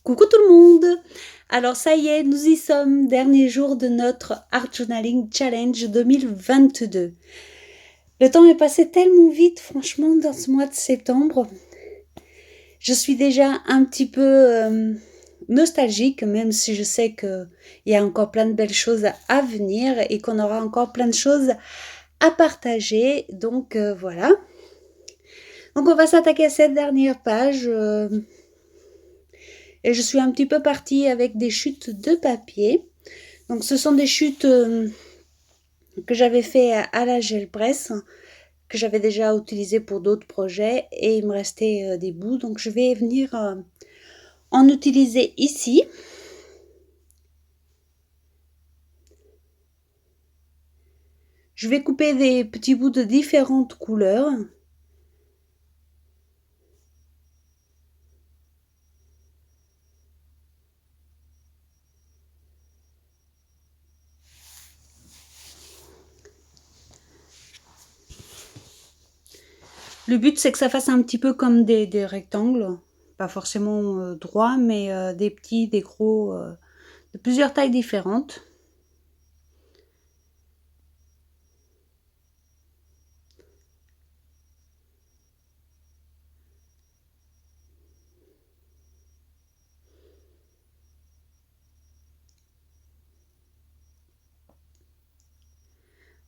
Coucou tout le monde! Alors ça y est, nous y sommes, dernier jour de notre Art Journaling Challenge 2022. Le temps est passé tellement vite, franchement, dans ce mois de septembre. Je suis déjà un petit peu nostalgique, même si je sais qu'il y a encore plein de belles choses à venir et qu'on aura encore plein de choses à partager. Donc voilà. Donc on va s'attaquer à cette dernière page. Et je suis un petit peu partie avec des chutes de papier. Donc ce sont des chutes que j'avais fait à la gel press, que j'avais déjà utilisé pour d'autres projets et il me restait des bouts. Donc je vais venir en utiliser ici. Je vais couper des petits bouts de différentes couleurs. Le but, c'est que ça fasse un petit peu comme des rectangles, pas forcément droits, mais des petits, des gros, de plusieurs tailles différentes.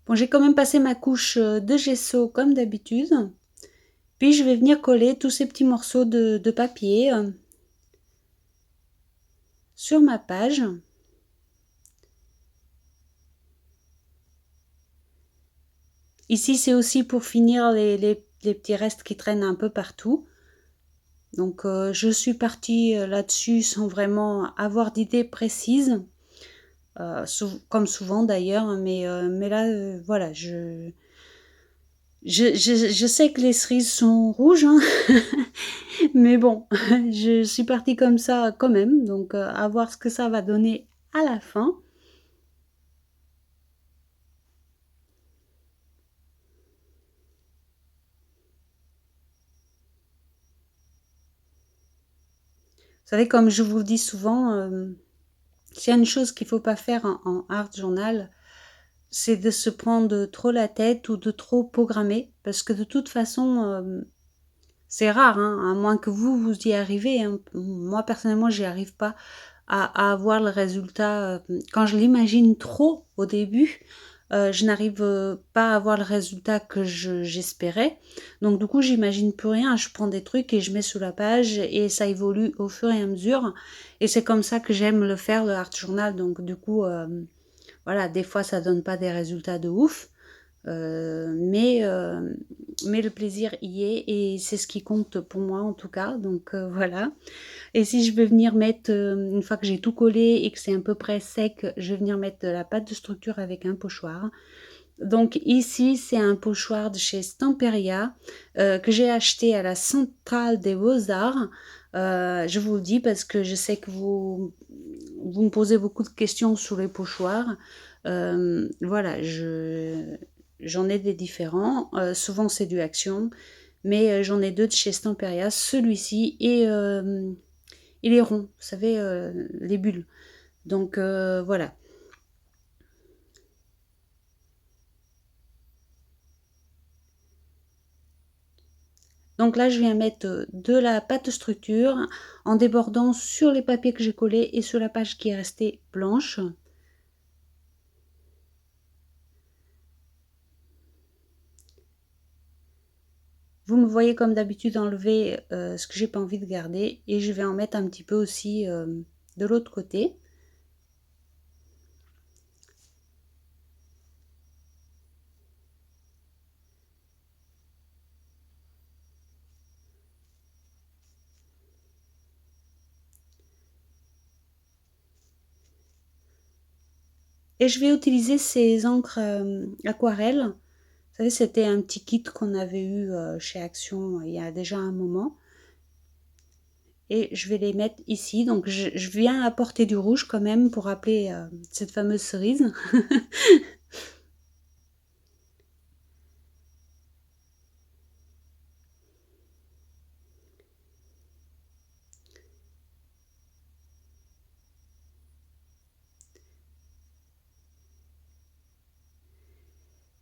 Bon, j'ai quand même passé ma couche de gesso comme d'habitude. Puis je vais venir coller tous ces petits morceaux de papier sur ma page. Ici, c'est aussi pour finir les petits restes qui traînent un peu partout. Donc, je suis partie là-dessus sans vraiment avoir d'idée précise, comme souvent d'ailleurs. Mais là, voilà, je sais que les cerises sont rouges, hein. Mais bon, je suis partie comme ça quand même. Donc, à voir ce que ça va donner à la fin. Vous savez, comme je vous le dis souvent, s'il y a une chose qu'il ne faut pas faire en art journal, c'est de se prendre trop la tête ou de trop programmer. Parce que de toute façon, c'est rare, hein, à moins que vous y arrivez. Hein. Moi, personnellement, j'y arrive pas à avoir le résultat. Quand je l'imagine trop au début, je n'arrive pas à avoir le résultat que j'espérais. Donc du coup, j'imagine plus rien. Je prends des trucs et je mets sous la page et ça évolue au fur et à mesure. Et c'est comme ça que j'aime le faire, le art journal. Donc du coup, voilà, des fois ça donne pas des résultats de ouf. Mais le plaisir y est et c'est ce qui compte pour moi en tout cas. Donc voilà. Et si je veux venir mettre, une fois que j'ai tout collé et que c'est à peu près sec, je vais venir mettre de la pâte de structure avec un pochoir. Donc ici, c'est un pochoir de chez Stamperia que j'ai acheté à la centrale des Beaux-Arts. Je vous le dis parce que je sais que vous me posez beaucoup de questions sur les pochoirs. Voilà, j'en ai des différents. Souvent, c'est du Action. Mais j'en ai deux de chez Stamperia. Celui-ci et il est rond, vous savez, les bulles. Donc voilà. Donc là, je viens mettre de la pâte de structure en débordant sur les papiers que j'ai collés et sur la page qui est restée blanche. Vous me voyez comme d'habitude enlever ce que j'ai pas envie de garder et je vais en mettre un petit peu aussi de l'autre côté. Et je vais utiliser ces encres aquarelles. Vous savez, c'était un petit kit qu'on avait eu chez Action il y a déjà un moment. Et je vais les mettre ici. Donc je viens apporter du rouge quand même pour rappeler cette fameuse cerise.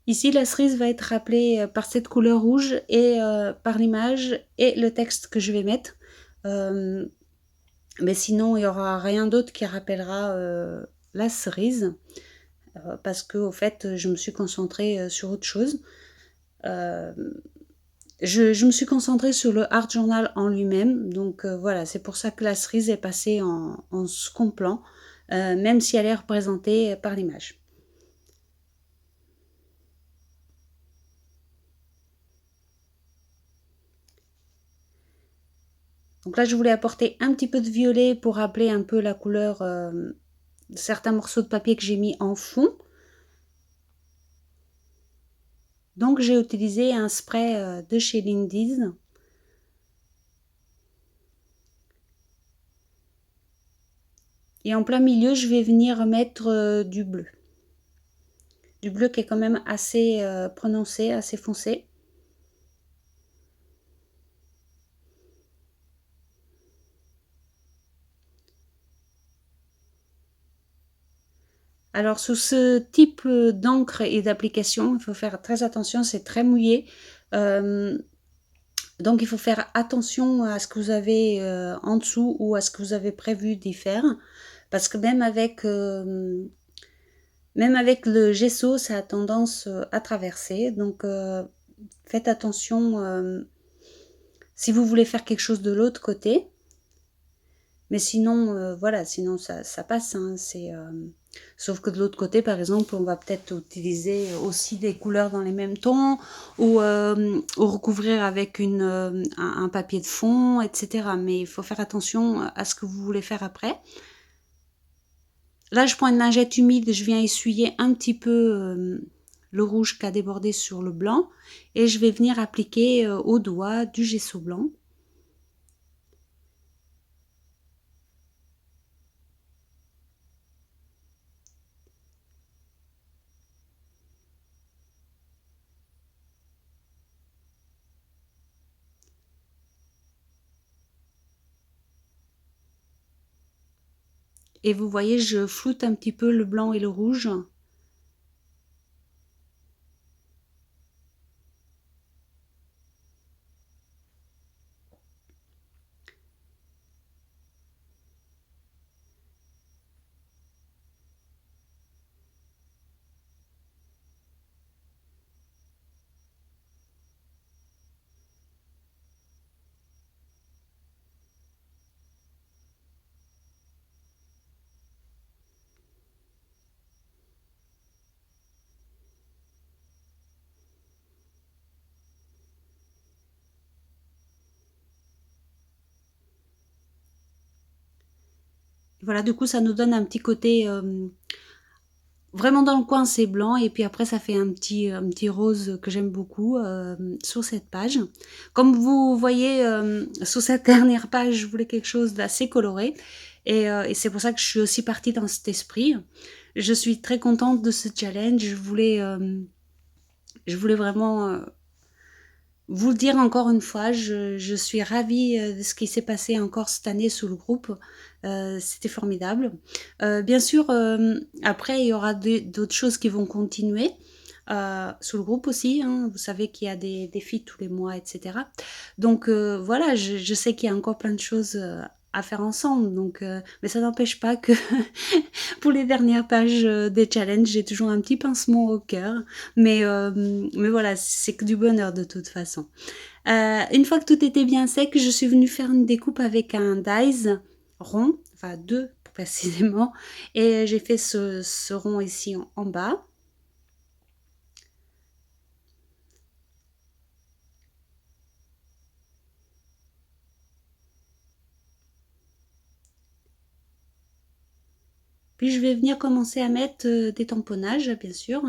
Ici, la cerise va être rappelée par cette couleur rouge et par l'image et le texte que je vais mettre. Mais sinon, il n'y aura rien d'autre qui rappellera la cerise parce que, au fait, je me suis concentrée sur autre chose. Euh, je me suis concentrée sur le art journal en lui-même, donc voilà, c'est pour ça que la cerise est passée en second plan, même si elle est représentée par l'image. Donc là, je voulais apporter un petit peu de violet pour rappeler un peu la couleur de certains morceaux de papier que j'ai mis en fond. Donc j'ai utilisé un spray de chez Lindy's. Et en plein milieu, je vais venir mettre du bleu. Du bleu qui est quand même assez prononcé, assez foncé. Alors sous ce type d'encre et d'application, il faut faire très attention, c'est très mouillé. Euh, donc il faut faire attention à ce que vous avez en dessous ou à ce que vous avez prévu d'y faire. Parce que même avec le gesso, ça a tendance à traverser. Donc faites attention si vous voulez faire quelque chose de l'autre côté. Mais sinon, voilà, sinon ça passe. Hein, sauf que de l'autre côté, par exemple, on va peut-être utiliser aussi des couleurs dans les mêmes tons ou recouvrir avec un papier de fond, etc. Mais il faut faire attention à ce que vous voulez faire après. Là, je prends une lingette humide, je viens essuyer un petit peu le rouge qui a débordé sur le blanc et je vais venir appliquer au doigt du gesso blanc. Et vous voyez, je floute un petit peu le blanc et le rouge. Voilà, du coup, ça nous donne un petit côté vraiment dans le coin, c'est blanc et puis après ça fait un petit rose que j'aime beaucoup sur cette page. Comme vous voyez, sur cette dernière page, je voulais quelque chose d'assez coloré et c'est pour ça que je suis aussi partie dans cet esprit. Je suis très contente de ce challenge. Je voulais vraiment vous le dire encore une fois, je suis ravie de ce qui s'est passé encore cette année sous le groupe. C'était formidable. Bien sûr, après, il y aura d'autres choses qui vont continuer. Sous le groupe aussi, hein. Vous savez qu'il y a des défis tous les mois, etc. Donc voilà, je sais qu'il y a encore plein de choses à faire ensemble. Donc, mais ça n'empêche pas que pour les dernières pages des challenges, j'ai toujours un petit pincement au cœur. Mais voilà, c'est que du bonheur de toute façon. Une fois que tout était bien sec, je suis venue faire une découpe avec un dies rond, enfin deux précisément, et j'ai fait ce rond ici en bas. Puis je vais venir commencer à mettre des tamponnages, bien sûr.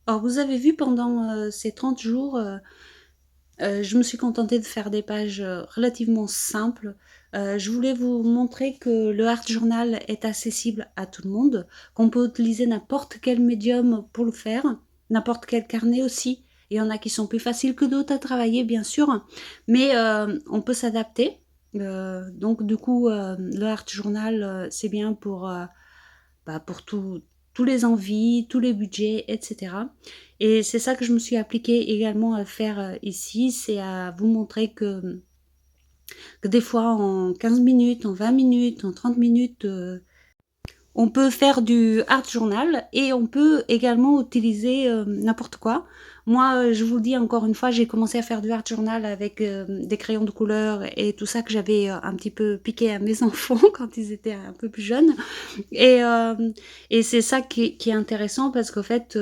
Alors vous avez vu pendant ces 30 jours, je me suis contentée de faire des pages relativement simples. Je voulais vous montrer que le art journal est accessible à tout le monde, qu'on peut utiliser n'importe quel médium pour le faire, n'importe quel carnet aussi. Il y en a qui sont plus faciles que d'autres à travailler, bien sûr, mais on peut s'adapter. Donc du coup, le art journal, c'est bien pour tous les envies, tous les budgets, etc. Et c'est ça que je me suis appliquée également à faire ici, c'est à vous montrer que des fois en 15 minutes, en 20 minutes, en 30 minutes, on peut faire du art journal et on peut également utiliser n'importe quoi. Moi, je vous dis encore une fois, j'ai commencé à faire du art journal avec des crayons de couleur et tout ça que j'avais un petit peu piqué à mes enfants quand ils étaient un peu plus jeunes. Et, euh, et c'est ça qui est intéressant parce qu'en fait,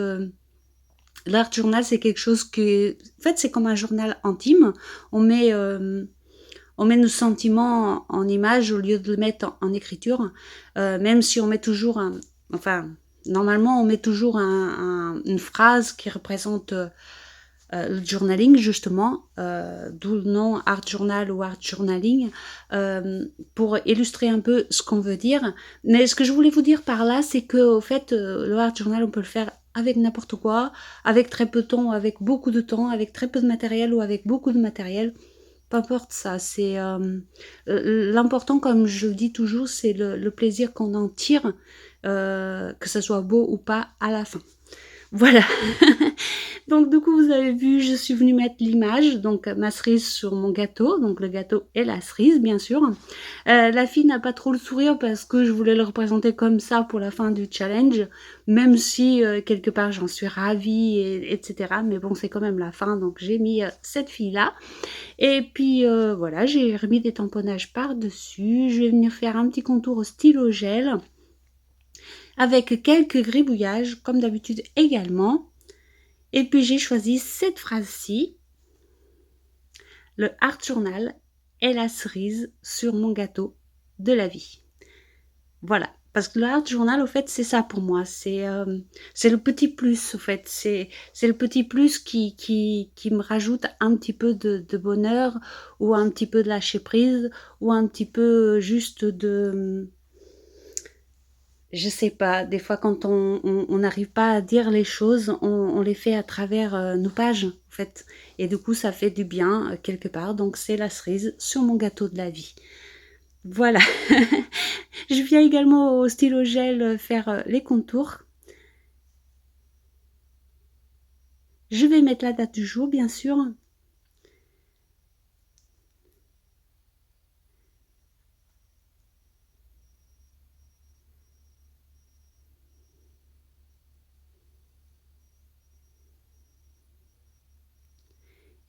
l'art journal, c'est quelque chose que... En fait, c'est comme un journal intime. On met... on met nos sentiments en image au lieu de le mettre en écriture, même si on met toujours enfin, normalement, on met toujours une phrase qui représente le journaling, justement, d'où le nom art journal ou art journaling, pour illustrer un peu ce qu'on veut dire. Mais ce que je voulais vous dire par là, c'est que, au fait, le art journal, on peut le faire avec n'importe quoi, avec très peu de temps, avec beaucoup de temps, avec très peu de matériel ou avec beaucoup de matériel. Peu importe ça, c'est l'important, comme je le dis toujours, c'est le plaisir qu'on en tire, que ça soit beau ou pas à la fin. Voilà. Donc du coup, vous avez vu, je suis venue mettre l'image, donc ma cerise sur mon gâteau, donc le gâteau et la cerise, bien sûr. La fille n'a pas trop le sourire parce que je voulais le représenter comme ça pour la fin du challenge, même si quelque part j'en suis ravie, etc. Mais bon, c'est quand même la fin, donc j'ai mis cette fille-là. Et puis voilà, j'ai remis des tamponnages par-dessus. Je vais venir faire un petit contour au stylo gel avec quelques gribouillages, comme d'habitude également. Et puis j'ai choisi cette phrase-ci, le art journal est la cerise sur mon gâteau de la vie. Voilà, parce que le art journal, au fait, c'est ça pour moi, c'est le petit plus, au fait, c'est le petit plus qui me rajoute un petit peu de bonheur, ou un petit peu de lâcher prise, ou un petit peu juste de... Je sais pas, des fois quand on n'arrive pas à dire les choses, on les fait à travers nos pages, en fait. Et du coup, ça fait du bien quelque part. Donc, c'est la cerise sur mon gâteau de la vie. Voilà. Je viens également au stylo gel faire les contours. Je vais mettre la date du jour, bien sûr.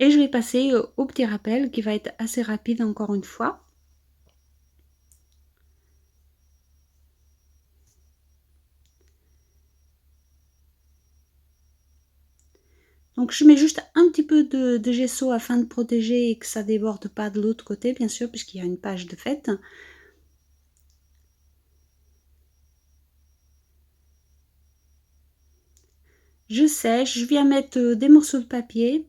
Et je vais passer au petit rappel qui va être assez rapide encore une fois. Donc je mets juste un petit peu de gesso afin de protéger et que ça ne déborde pas de l'autre côté, bien sûr, puisqu'il y a une page de fête. Je sèche, je viens mettre des morceaux de papier.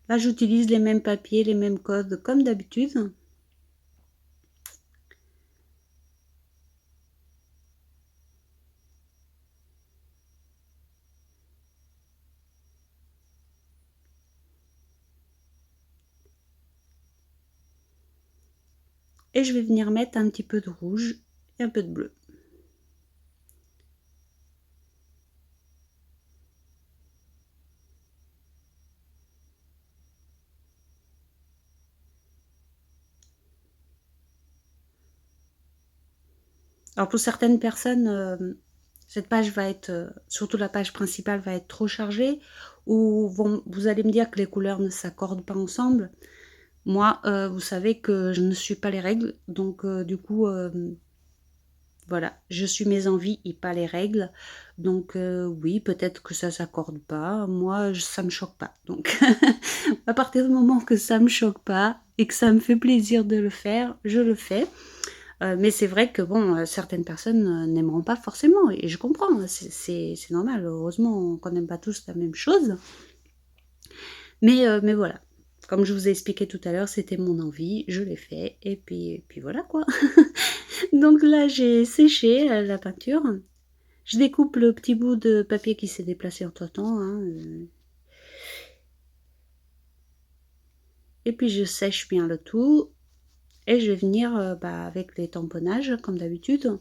Là, j'utilise les mêmes papiers, les mêmes codes comme d'habitude. Et je vais venir mettre un petit peu de rouge et un peu de bleu. Alors pour certaines personnes, cette page va être, surtout la page principale, va être trop chargée, ou vous allez me dire que les couleurs ne s'accordent pas ensemble. Moi, vous savez que je ne suis pas les règles, donc du coup, voilà, je suis mes envies et pas les règles. Donc oui, peut-être que ça s'accorde pas. Moi, ça me choque pas. Donc à partir du moment que ça me choque pas, et que ça me fait plaisir de le faire, je le fais. Mais c'est vrai que bon, certaines personnes n'aimeront pas forcément et je comprends, hein, c'est normal. Heureusement qu'on n'aime pas tous la même chose. Mais voilà, comme je vous ai expliqué tout à l'heure, c'était mon envie, je l'ai fait et puis voilà quoi. Donc là, j'ai séché, la peinture. Je découpe le petit bout de papier qui s'est déplacé entre-temps, hein, et puis je sèche bien le tout et je vais venir, avec les tamponnages comme d'habitude.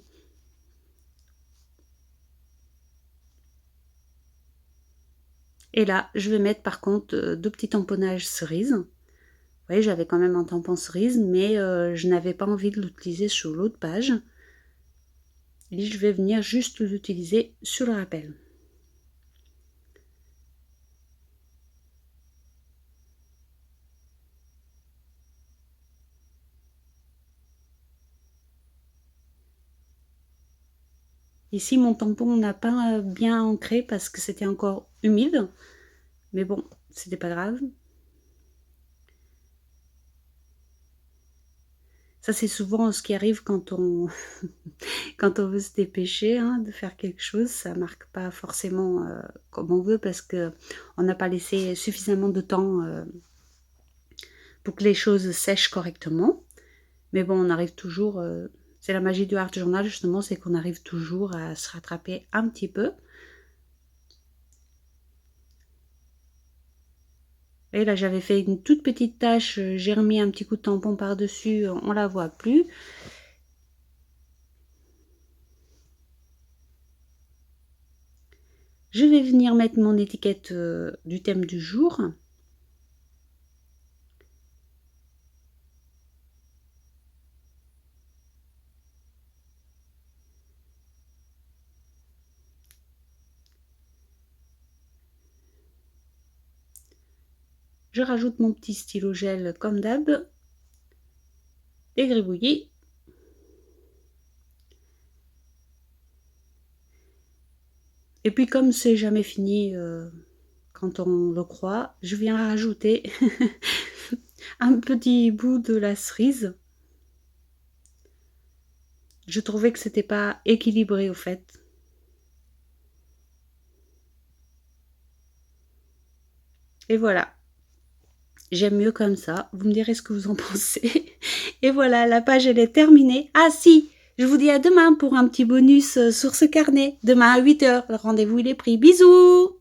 Et là, je vais mettre par contre, 2 petits tamponnages cerises. Vous voyez, j'avais quand même un tampon cerise, mais je n'avais pas envie de l'utiliser sur l'autre page. Et je vais venir juste l'utiliser sur le rappel. Ici, mon tampon n'a pas bien ancré parce que c'était encore humide. Mais bon, c'était pas grave. Ça, c'est souvent ce qui arrive quand on, quand on veut se dépêcher hein, de faire quelque chose. Ça marque pas forcément comme on veut parce que on n'a pas laissé suffisamment de temps pour que les choses sèchent correctement. Mais bon, on arrive toujours... c'est la magie du art journal, justement, c'est qu'on arrive toujours à se rattraper un petit peu. Et là, j'avais fait une toute petite tache, j'ai remis un petit coup de tampon par-dessus, on la voit plus. Je vais venir mettre mon étiquette du thème du jour. Je rajoute mon petit stylo gel comme d'hab, dégribouillé. Et puis comme c'est jamais fini quand on le croit, je viens rajouter un petit bout de la cerise. Je trouvais que c'était pas équilibré au fait. Et voilà. J'aime mieux comme ça. Vous me direz ce que vous en pensez. Et voilà, la page elle est terminée. Ah si, je vous dis à demain pour un petit bonus sur ce carnet. Demain à 8 h. Le rendez-vous il est pris. Bisous!